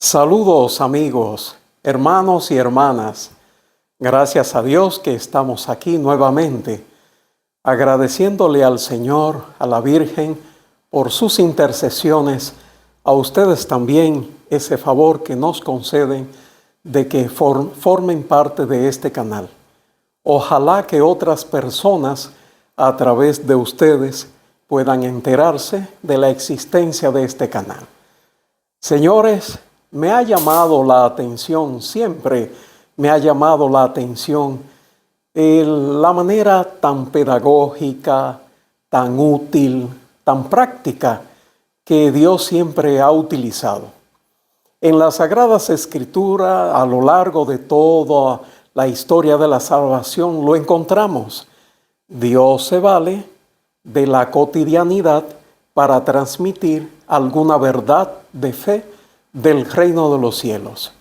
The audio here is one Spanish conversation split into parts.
Saludos amigos, hermanos y hermanas. Gracias a Dios que estamos aquí nuevamente, agradeciéndole al Señor, a la Virgen, por sus intercesiones, a ustedes también ese favor que nos conceden de que formen parte de este canal. Ojalá que otras personas a través de ustedes puedan enterarse de la existencia de este canal. Señores, me ha llamado la atención, siempre me ha llamado la atención la manera tan pedagógica, tan útil, tan práctica que Dios siempre ha utilizado. En las Sagradas Escrituras, a lo largo de toda la historia de la salvación, lo encontramos. Dios se vale de la cotidianidad para transmitir alguna verdad de fe del reino de los cielos.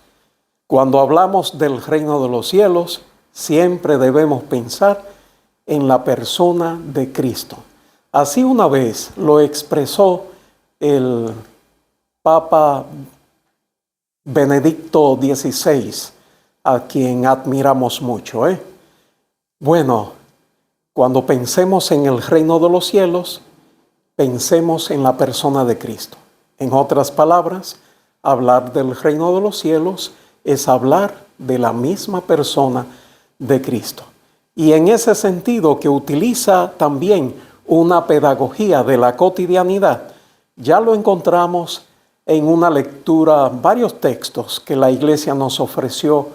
Cuando hablamos del reino de los cielos, siempre debemos pensar en la persona de Cristo. Así una vez lo expresó el Papa Benedicto XVI, a quien admiramos mucho. Bueno, cuando pensemos en el reino de los cielos, pensemos en la persona de Cristo. En otras palabras, hablar del reino de los cielos es hablar de la misma persona de Cristo. Y en ese sentido que utiliza también una pedagogía de la cotidianidad, ya lo encontramos en una lectura, varios textos que la Iglesia nos ofreció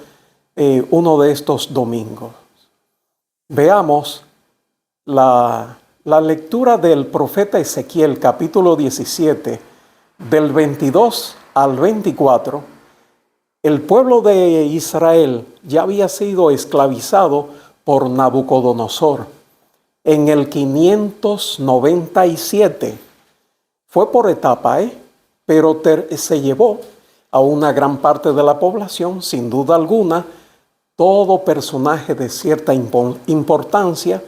uno de estos domingos. Veamos la lectura del profeta Ezequiel, capítulo 17, del 22 al 24. El pueblo de Israel ya había sido esclavizado por Nabucodonosor en el 597. Fue por etapa, pero se llevó a una gran parte de la población, sin duda alguna, todo personaje de cierta importancia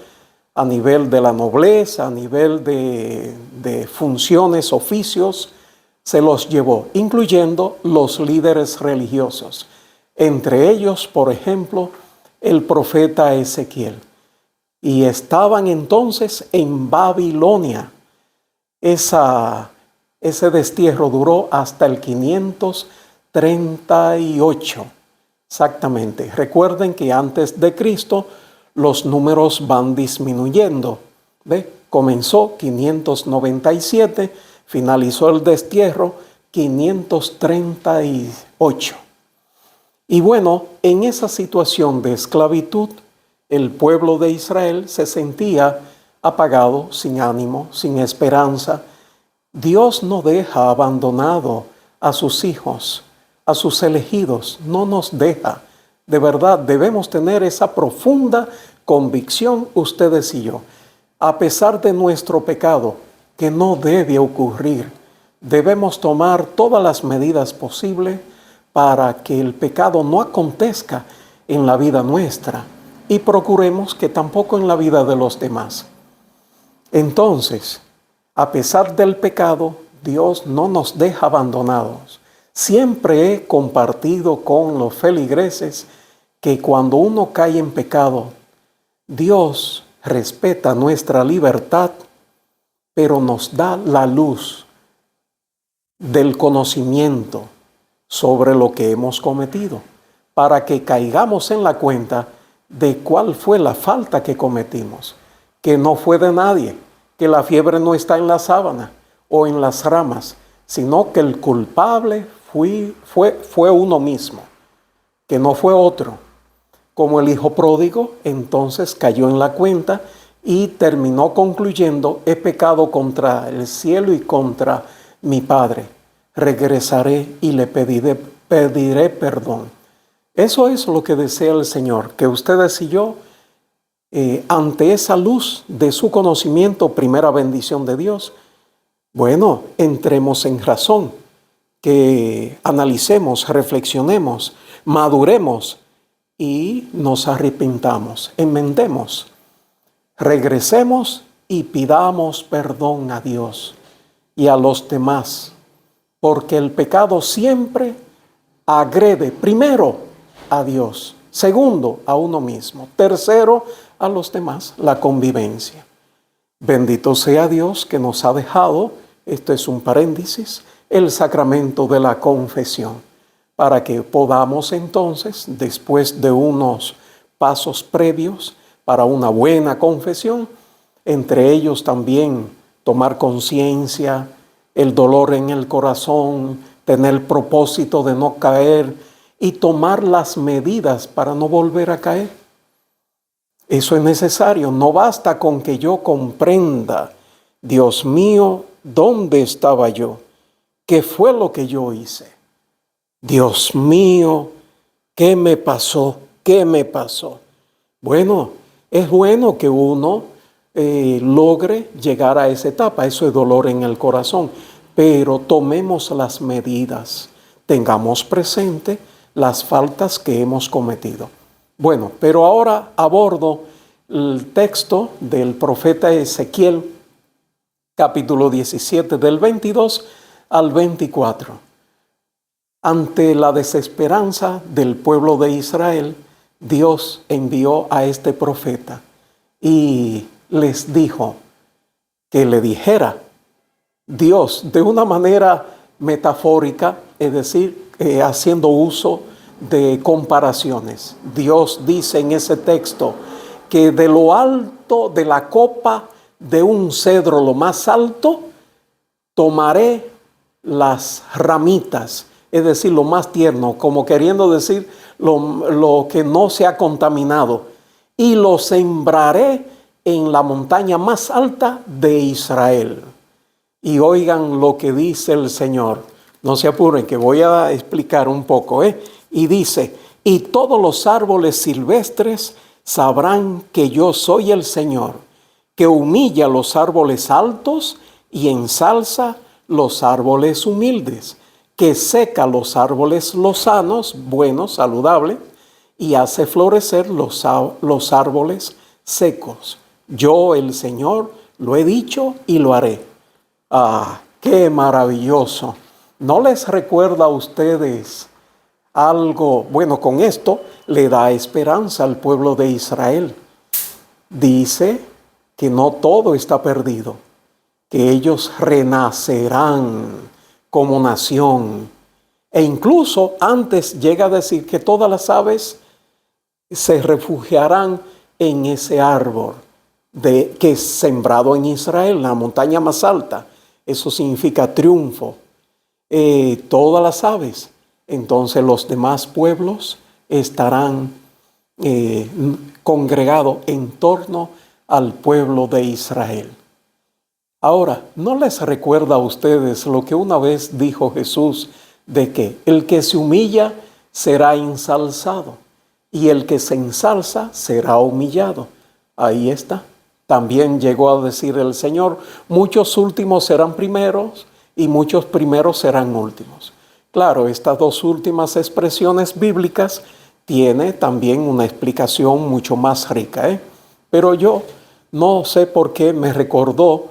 a nivel de la nobleza, a nivel de funciones, oficios, se los llevó, incluyendo los líderes religiosos. Entre ellos, por ejemplo, el profeta Ezequiel. Y estaban entonces en Babilonia. Ese destierro duró hasta el 538. Exactamente. Recuerden que antes de Cristo los números van disminuyendo. Comenzó 597, finalizó el destierro 538. Y bueno, en esa situación de esclavitud, el pueblo de Israel se sentía apagado, sin ánimo, sin esperanza. Dios no deja abandonado a sus hijos, a sus elegidos, no nos deja. De verdad, debemos tener esa profunda convicción, ustedes y yo. A pesar de nuestro pecado, que no debe ocurrir, debemos tomar todas las medidas posibles para que el pecado no acontezca en la vida nuestra y procuremos que tampoco en la vida de los demás. Entonces, a pesar del pecado, Dios no nos deja abandonados. Siempre he compartido con los feligreses que cuando uno cae en pecado, Dios respeta nuestra libertad, pero nos da la luz del conocimiento sobre lo que hemos cometido, para que caigamos en la cuenta de cuál fue la falta que cometimos, que no fue de nadie, que la fiebre no está en la sábana o en las ramas, sino que el culpable fue uno mismo, que no fue otro. Como el hijo pródigo, entonces cayó en la cuenta y terminó concluyendo: he pecado contra el cielo y contra mi Padre. Regresaré y le pediré perdón. Eso es lo que desea el Señor, que ustedes y yo, ante esa luz de su conocimiento, primera bendición de Dios, bueno, entremos en razón, que analicemos, reflexionemos, maduremos y nos arrepintamos, enmendemos, regresemos y pidamos perdón a Dios y a los demás, porque el pecado siempre agrede primero a Dios, segundo a uno mismo, tercero a los demás, la convivencia. Bendito sea Dios que nos ha dejado, esto es un paréntesis, el sacramento de la confesión, para que podamos entonces, después de unos pasos previos para una buena confesión, entre ellos también tomar conciencia, el dolor en el corazón, tener el propósito de no caer y tomar las medidas para no volver a caer. Eso es necesario. No basta con que yo comprenda, Dios mío, ¿dónde estaba yo? ¿Qué fue lo que yo hice? Dios mío, ¿qué me pasó? ¿Qué me pasó? Bueno, es bueno que uno logre llegar a esa etapa. Eso es dolor en el corazón. Pero tomemos las medidas. Tengamos presente las faltas que hemos cometido. Bueno, pero ahora abordo el texto del profeta Ezequiel, capítulo 17, del 22 al 24. Ante la desesperanza del pueblo de Israel, Dios envió a este profeta y les dijo que le dijera Dios de una manera metafórica, es decir, haciendo uso de comparaciones. Dios dice en ese texto que de lo alto de la copa de un cedro, lo más alto, tomaré las ramitas, es decir, lo más tierno, como queriendo decir lo que no se ha contaminado, y lo sembraré en la montaña más alta de Israel. Y oigan lo que dice el Señor. No se apuren, que voy a explicar un poco. Y dice, y todos los árboles silvestres sabrán que yo soy el Señor, que humilla los árboles altos y ensalza los árboles humildes, que seca los árboles lozanos, buenos, saludables, y hace florecer los árboles secos. Yo, el Señor, lo he dicho y lo haré. ¡Ah, qué maravilloso! ¿No les recuerda a ustedes algo? Bueno, con esto le da esperanza al pueblo de Israel. Dice que no todo está perdido, que ellos renacerán como nación. E incluso antes llega a decir que todas las aves se refugiarán en ese árbol que es sembrado en Israel, la montaña más alta. Eso significa triunfo. Todas las aves. Entonces los demás pueblos estarán congregados en torno al pueblo de Israel. Ahora, ¿no les recuerda a ustedes lo que una vez dijo Jesús de que el que se humilla será ensalzado y el que se ensalza será humillado? Ahí está. También llegó a decir el Señor, muchos últimos serán primeros y muchos primeros serán últimos. Claro, estas dos últimas expresiones bíblicas tienen también una explicación mucho más rica, Pero yo no sé por qué me recordó,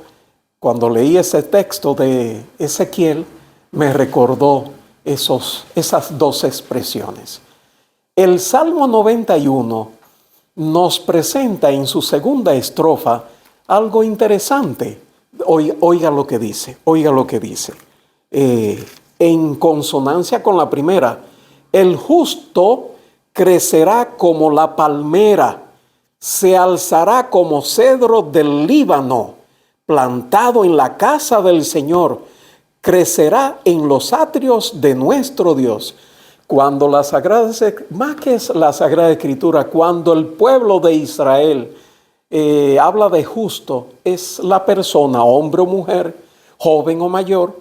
cuando leí ese texto de Ezequiel, me recordó esas dos expresiones. El Salmo 91 nos presenta en su segunda estrofa algo interesante. Oiga lo que dice, en consonancia con la primera, el justo crecerá como la palmera, se alzará como cedro del Líbano, plantado en la casa del Señor, crecerá en los atrios de nuestro Dios. Cuando la Sagrada, más que la Sagrada Escritura, cuando el pueblo de Israel habla de justo, es la persona, hombre o mujer, joven o mayor,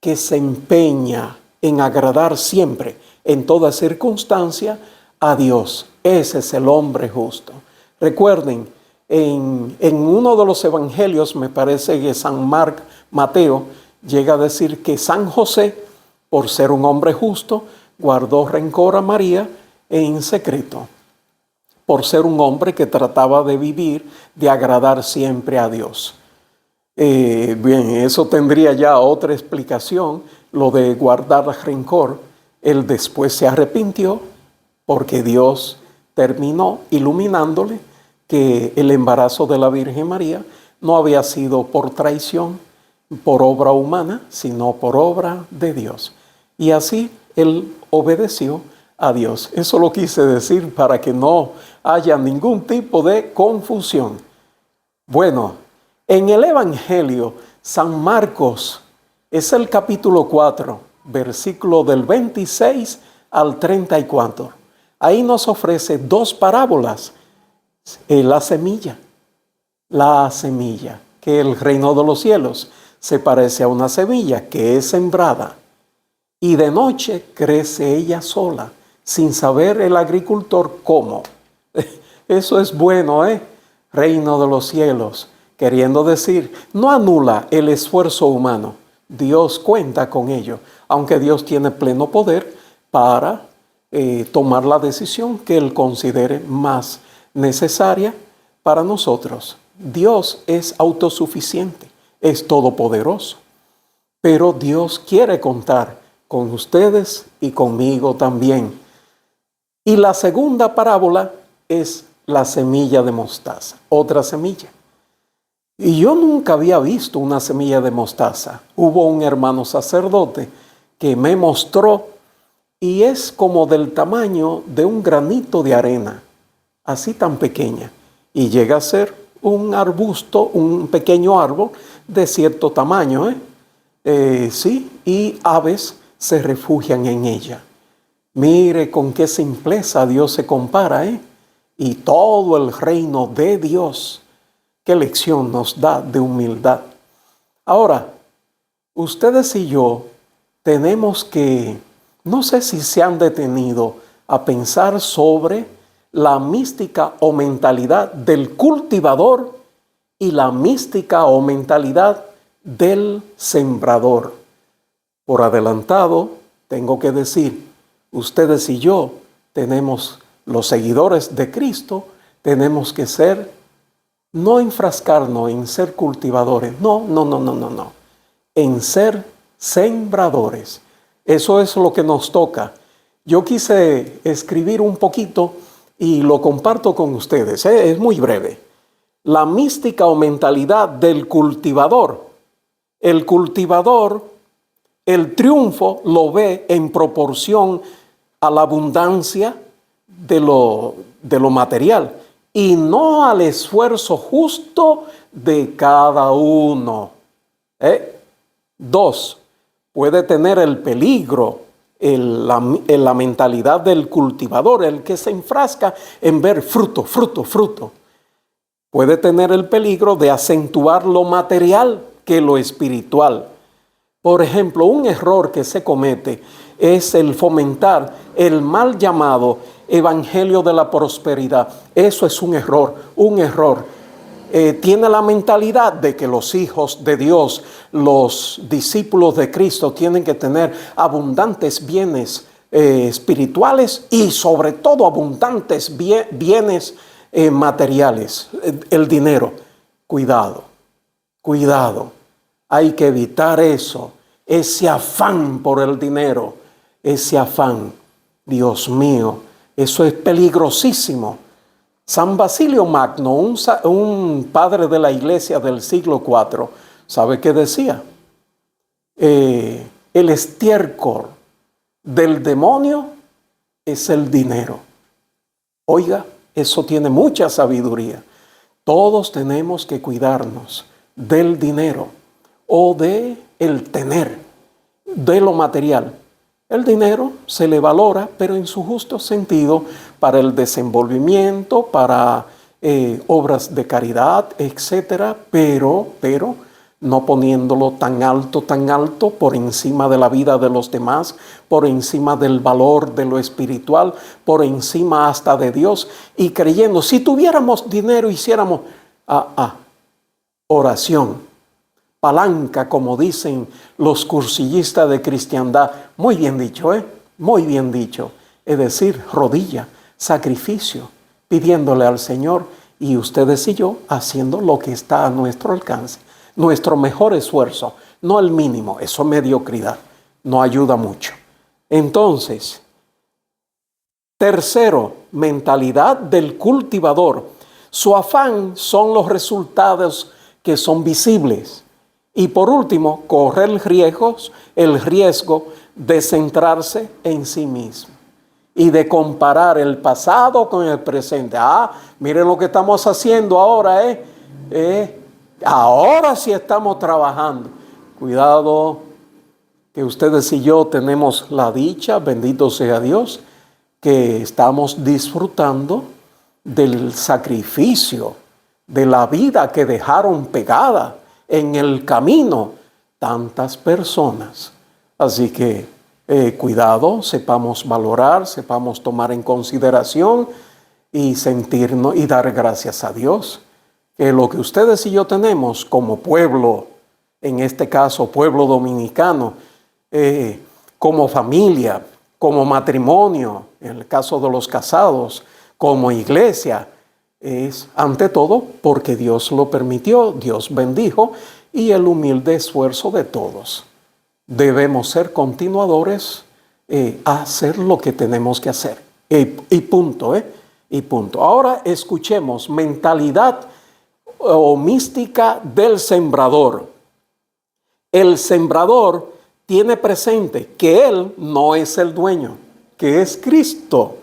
que se empeña en agradar siempre, en toda circunstancia, a Dios. Ese es el hombre justo. Recuerden, en uno de los evangelios, me parece que Mateo, llega a decir que San José, por ser un hombre justo, guardó rencor a María en secreto, por ser un hombre que trataba de vivir, de agradar siempre a Dios. Bien, eso tendría ya otra explicación, lo de guardar rencor. Él después se arrepintió porque Dios terminó iluminándole que el embarazo de la Virgen María no había sido por traición, por obra humana, sino por obra de Dios. Y así él obedeció a Dios. Eso lo quise decir para que no haya ningún tipo de confusión. Bueno, en el Evangelio, San Marcos es el capítulo 4, versículo del 26 al 34. Ahí nos ofrece dos parábolas. La semilla, que el reino de los cielos se parece a una semilla que es sembrada y de noche crece ella sola, sin saber el agricultor cómo. Eso es bueno, Reino de los cielos, queriendo decir, no anula el esfuerzo humano. Dios cuenta con ello, aunque Dios tiene pleno poder para tomar la decisión que Él considere más necesaria para nosotros. Dios es autosuficiente, es todopoderoso, pero Dios quiere contar con ustedes y conmigo también. Y la segunda parábola es la semilla de mostaza, otra semilla. Y yo nunca había visto una semilla de mostaza. Hubo un hermano sacerdote que me mostró y es como del tamaño de un granito de arena, así tan pequeña, y llega a ser un arbusto, un pequeño árbol de cierto tamaño, sí, y aves se refugian en ella. Mire con qué simpleza Dios se compara, y todo el reino de Dios. Qué lección nos da de humildad. Ahora, ustedes y yo tenemos que, no sé si se han detenido a pensar sobre la mística o mentalidad del cultivador y la mística o mentalidad del sembrador. Por adelantado, tengo que decir, ustedes y yo tenemos, los seguidores de Cristo, tenemos que ser, no enfrascarnos en ser cultivadores, no, en ser sembradores. Eso es lo que nos toca. Yo quise escribir un poquito y lo comparto con ustedes, es muy breve. La mística o mentalidad del cultivador. El cultivador, el triunfo lo ve en proporción a la abundancia de lo material y no al esfuerzo justo de cada uno. 2. Puede tener el peligro, la mentalidad del cultivador, el que se enfrasca en ver fruto. Puede tener el peligro de acentuar lo material que lo espiritual. Por ejemplo, un error que se comete es el fomentar el mal llamado evangelio de la prosperidad. Eso es un error. Tiene la mentalidad de que los hijos de Dios, los discípulos de Cristo, tienen que tener abundantes bienes espirituales y sobre todo abundantes bienes materiales, el dinero. Cuidado. Hay que evitar eso, ese afán por el dinero, ese afán. Dios mío, eso es peligrosísimo. San Basilio Magno, un padre de la iglesia del siglo IV, ¿sabe qué decía? El estiércol del demonio es el dinero. Oiga, eso tiene mucha sabiduría. Todos tenemos que cuidarnos del dinero o de el tener, de lo material. El dinero se le valora, pero en su justo sentido, para el desenvolvimiento, para obras de caridad, etcétera, pero no poniéndolo tan alto por encima de la vida de los demás, por encima del valor de lo espiritual, por encima hasta de Dios, y creyendo, si tuviéramos dinero, hiciéramos oración, palanca, como dicen los cursillistas de cristiandad. Muy bien dicho, muy bien dicho. Es decir, rodilla, sacrificio, pidiéndole al Señor, y ustedes y yo haciendo lo que está a nuestro alcance. Nuestro mejor esfuerzo, no el mínimo. Eso es mediocridad, no ayuda mucho. Entonces, tercero, mentalidad del cultivador. Su afán son los resultados que son visibles. Y por último, corre el riesgo de centrarse en sí mismo y de comparar el pasado con el presente. Miren lo que estamos haciendo ahora, ahora sí estamos trabajando. Cuidado, que ustedes y yo tenemos la dicha, bendito sea Dios, que estamos disfrutando del sacrificio, de la vida que dejaron pegada en el camino tantas personas. Así que cuidado, sepamos valorar, sepamos tomar en consideración y sentirnos y dar gracias a Dios que lo que ustedes y yo tenemos como pueblo, en este caso pueblo dominicano, como familia, como matrimonio, en el caso de los casados, como iglesia, es ante todo porque Dios lo permitió, Dios bendijo, y el humilde esfuerzo de todos. Debemos ser continuadores a hacer lo que tenemos que hacer. Y punto, y punto. Ahora escuchemos mentalidad o mística del sembrador. El sembrador tiene presente que Él no es el dueño, que es Cristo.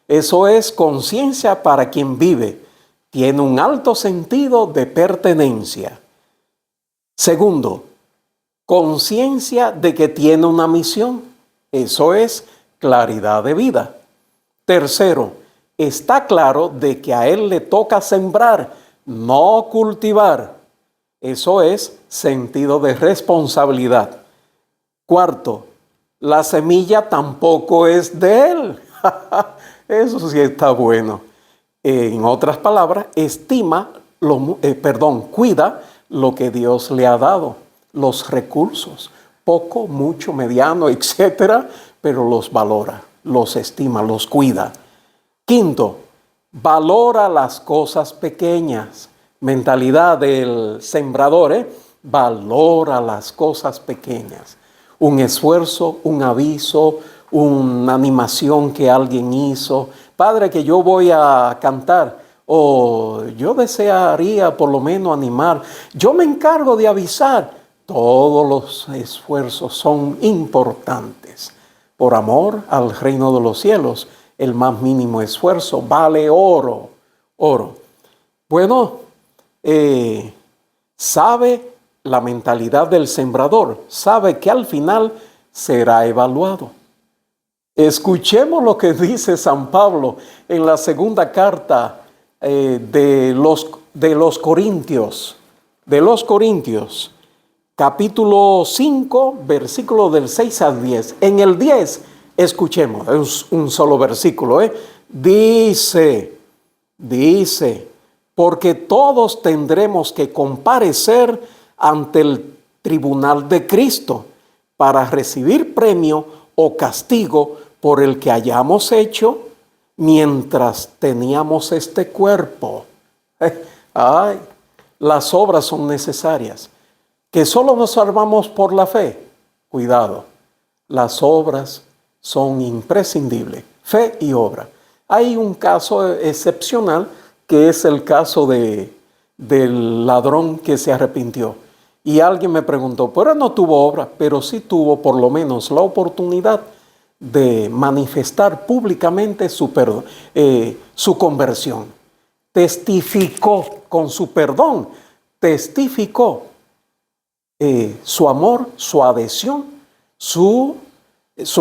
Eso es conciencia para quien vive. Tiene un alto sentido de pertenencia. Segundo, conciencia de que tiene una misión. Eso es claridad de vida. Tercero, está claro de que a él le toca sembrar, no cultivar. Eso es sentido de responsabilidad. Cuarto, la semilla tampoco es de él. Eso sí está bueno. En otras palabras, cuida lo que Dios le ha dado, los recursos, poco, mucho, mediano, etcétera, pero los valora, los estima, los cuida. Quinto, valora las cosas pequeñas. Mentalidad del sembrador, valora las cosas pequeñas. Un esfuerzo, un aviso, una animación que alguien hizo. Padre, que yo voy a cantar, o yo desearía por lo menos animar. Yo me encargo de avisar. Todos los esfuerzos son importantes. Por amor al reino de los cielos, el más mínimo esfuerzo vale oro. Bueno, sabe la mentalidad del sembrador, sabe que al final será evaluado. Escuchemos lo que dice San Pablo en la segunda carta de los Corintios, capítulo 5, versículo del 6 al 10. En el 10, escuchemos, es un solo versículo, Dice, porque todos tendremos que comparecer ante el tribunal de Cristo para recibir premio o castigo por el que hayamos hecho mientras teníamos este cuerpo. Las obras son necesarias. Que solo nos salvamos por la fe. Cuidado, las obras son imprescindibles. Fe y obra. Hay un caso excepcional que es el caso del ladrón que se arrepintió. Y alguien me preguntó, pero no tuvo obra, pero sí tuvo por lo menos la oportunidad de manifestar públicamente su conversión. Testificó con su perdón, testificó su amor, su adhesión, su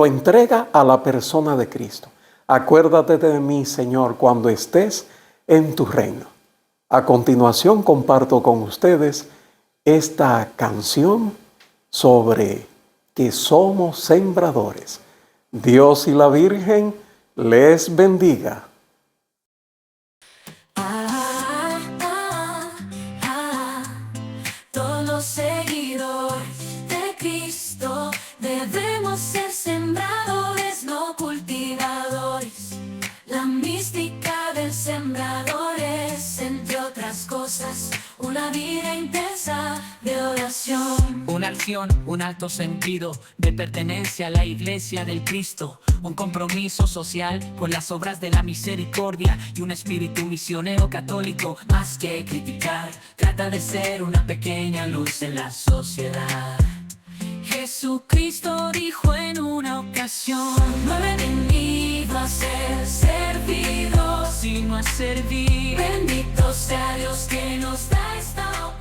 entrega a la persona de Cristo. Acuérdate de mí, Señor, cuando estés en tu reino. A continuación comparto con ustedes esta canción sobre que somos sembradores. Dios y la Virgen les bendiga. Todos los seguidores de Cristo debemos ser sembradores, no cultivadores. La mística del sembrador es, entre otras cosas, una vida intensa de oración. Una vocación, un alto sentido de pertenencia a la iglesia del Cristo, un compromiso social con las obras de la misericordia y un espíritu misionero católico. Más que criticar, trata de ser una pequeña luz en la sociedad. Jesucristo dijo en una ocasión: no he venido a ser servido, sino a servir. Bendito sea Dios que nos da esta oportunidad.